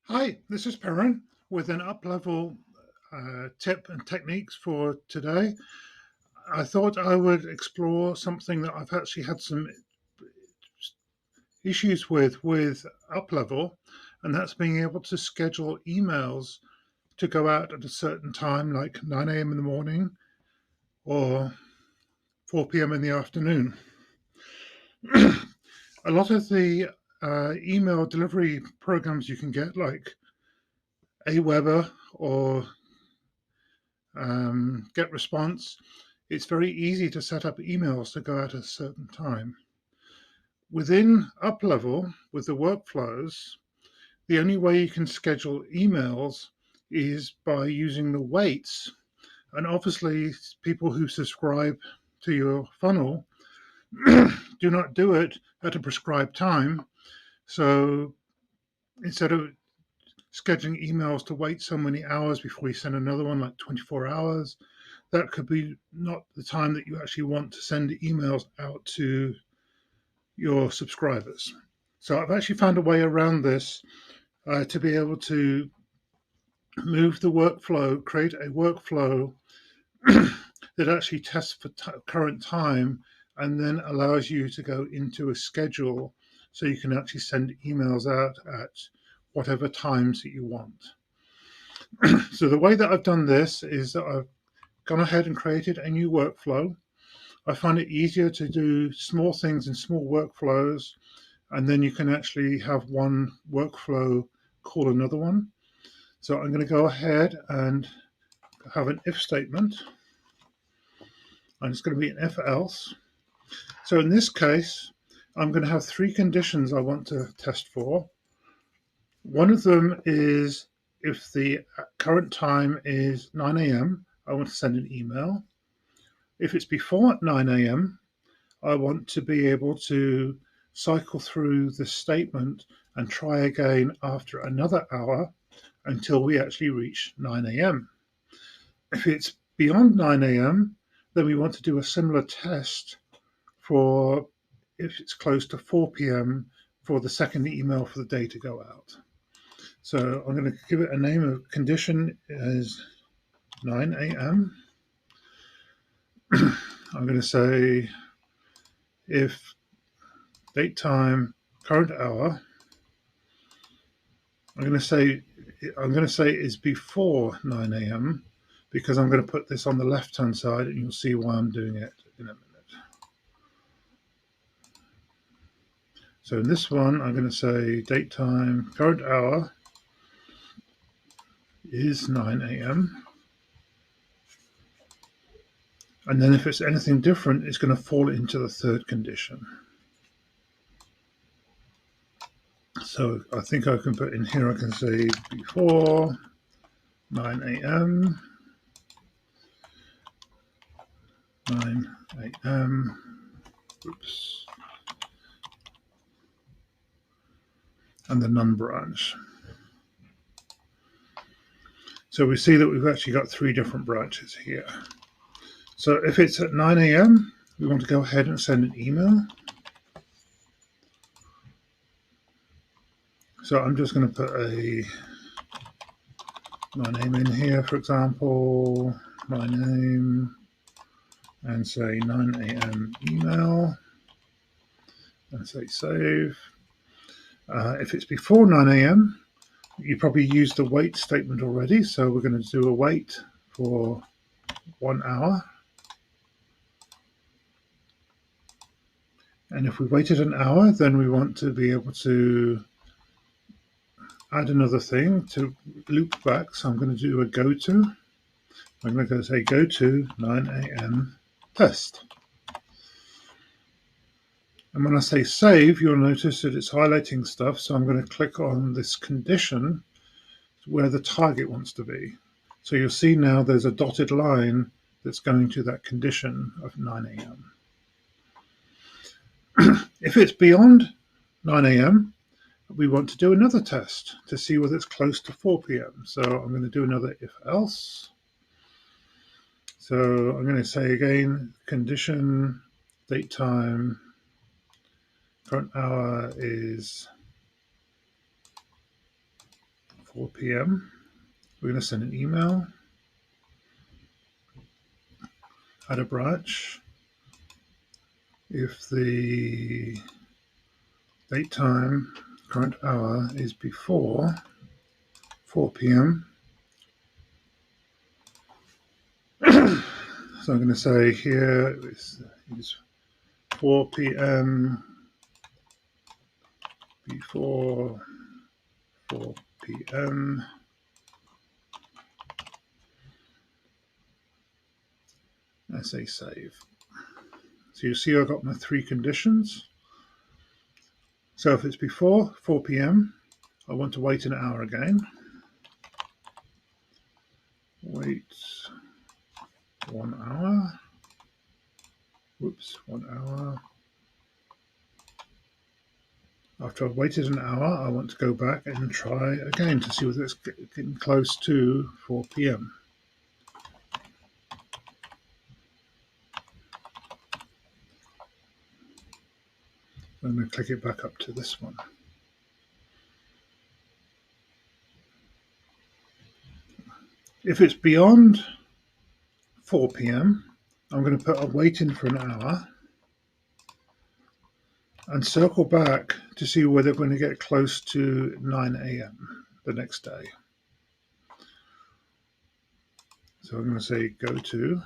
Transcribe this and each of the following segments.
Hi, this is Perrin with an up-level tip and techniques for today. I thought I would explore something that I've actually had some issues with up-level, and that's being able to schedule emails to go out at a certain time, like 9 a.m. in the morning or 4 p.m. in the afternoon. A lot of the email delivery programs you can get, like Aweber or GetResponse, it's very easy to set up emails to go at a certain time. Within UpLevel, with the workflows, the only way you can schedule emails is by using the waits. And obviously, people who subscribe to your funnel do not do it at a prescribed time. So instead of scheduling emails to wait so many hours before you send another one, like 24 hours, that could be not the time that you actually want to send emails out to your subscribers. So I've actually found a way around this to be able to move the workflow, create a workflow that actually tests for current time and then allows you to go into a schedule so you can actually send emails out at whatever times that you want. So the way that I've done this is that I've gone ahead and created a new workflow. I find it easier to do small things in small workflows, and then you can actually have one workflow call another one. So I'm going to go ahead and have an if statement, and it's going to be an if else. So in this case, I'm going to have three conditions I want to test for. One of them is if the current time is 9 a.m., I want to send an email. If it's before 9 a.m., I want to be able to cycle through the statement and try again after another hour until we actually reach 9 a.m. If it's beyond 9 a.m., then we want to do a similar test for if it's close to 4 p.m. for the second email for the day to go out. So I'm going to give it a name of condition as 9 a.m. I'm going to say if date time current hour I'm going to say is before 9 a.m. because I'm going to put this on the left hand side and you'll see why I'm doing it in a minute. So in this one, I'm going to say date time current hour is 9 a.m. And then if it's anything different, it's going to fall into the third condition. So I think I can put in here, I can say before 9 a.m. 9 a.m. Oops. And the none branch. So we see that we've actually got three different branches here. So if it's at 9 a.m., we want to go ahead and send an email. So I'm just going to put my name in here, for example, my name, and say 9 a.m. email, and say save. If it's before 9 a.m., you probably used the wait statement already, so we're going to do a wait for 1 hour. And if we waited an hour, then we want to be able to add another thing to loop back. So I'm going to do a go to. I'm going to say go to 9 a.m. test. And when I say save, you'll notice that it's highlighting stuff. So I'm going to click on this condition where the target wants to be. So you'll see now there's a dotted line that's going to that condition of 9 a.m. If it's beyond 9 a.m., we want to do another test to see whether it's close to 4 p.m. So I'm going to do another if else. So I'm going to say again, condition, date time, current hour is 4 p.m. We're going to send an email, add a branch. If the date time current hour is before 4 p.m. So I'm going to say here is 4 p.m. before 4 p.m. I say save. So you see I've got my three conditions. So if it's before 4 p.m., I want to wait an hour again. Wait 1 hour. Whoops, 1 hour. After I've waited an hour, I want to go back and try again to see whether it's getting close to 4 p.m. I'm going to click it back up to this one. If it's beyond 4 p.m., I'm going to put a wait in for an hour and circle back to see whether we're going to get close to 9 a.m. the next day. So I'm going to say go to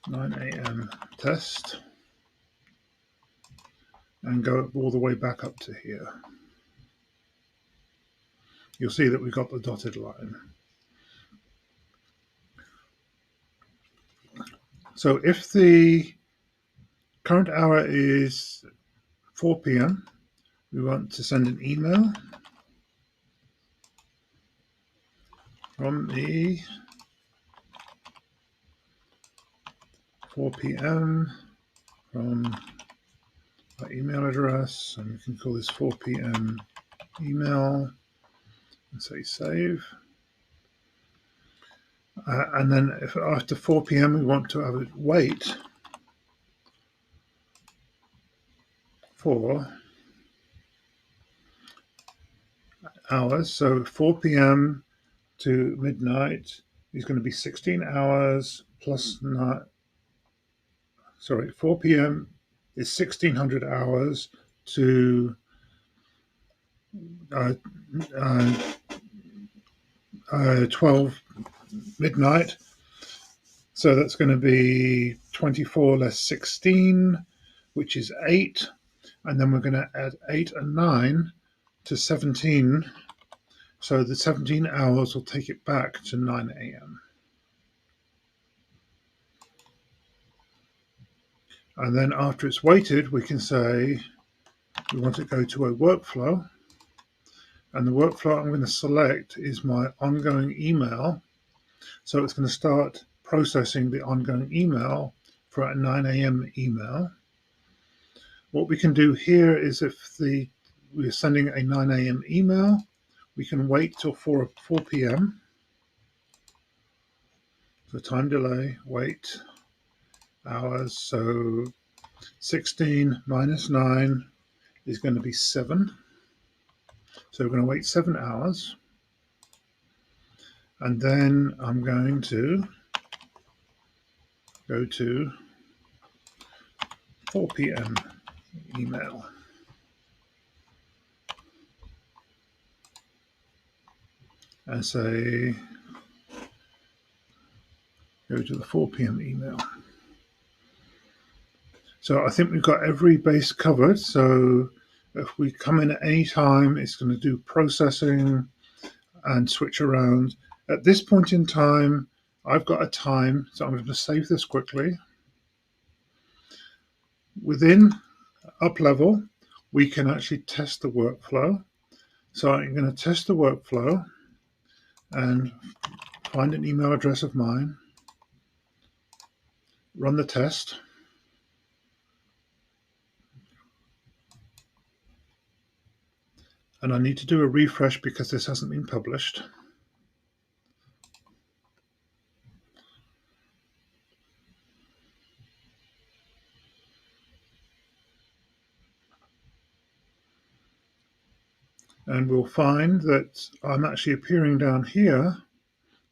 9 a.m. test and go all the way back up to here. You'll see that we've got the dotted line. So if the current hour is 4 p.m., we want to send an email from the 4 p.m. from our email address, and we can call this 4 p.m. email and say save. And then if after 4 p.m. we want to have it wait for hours, so 4 p.m. to midnight is going to be 16 hours plus 9. Sorry, 4 p.m. is 1600 hours to 12 midnight. So that's going to be 24 less 16, which is 8. And then we're going to add 8 and 9 to 17. So the 17 hours will take it back to 9 a.m. And then after it's waited, we can say we want to go to a workflow. And the workflow I'm going to select is my ongoing email. So it's going to start processing the ongoing email for a 9 a.m. email. What we can do here is if we're sending a 9 a.m. email, we can wait till 4 p.m. So time delay, wait, hours. So 16 minus 9 is going to be 7. So we're going to wait 7 hours. And then I'm going to go to 4 p.m. email. And say, go to the 4 p.m. email. So I think we've got every base covered. So if we come in at any time, it's going to do processing and switch around. At this point in time, I've got a time, so I'm going to save this quickly. Within UpLevel, we can actually test the workflow. So I'm going to test the workflow and find an email address of mine, run the test. And I need to do a refresh because this hasn't been published. And we'll find that I'm actually appearing down here.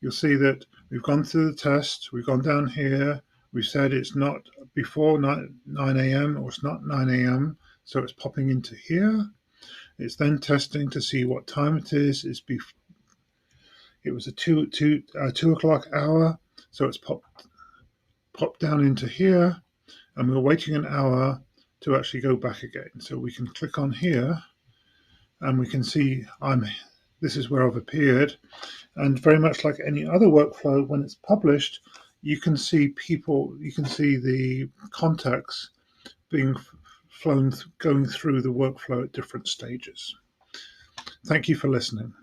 You'll see that we've gone through the test, we've gone down here, we've said it's not before 9 a.m. or it's not 9 a.m., so it's popping into here. It's then testing to see what time it is. It was a 2 o'clock hour, so it's popped down into here, and we're waiting an hour to actually go back again. So we can click on here, and we can see this is where I've appeared. And very much like any other workflow, when it's published, you can see the contacts being going through the workflow at different stages. Thank you for listening.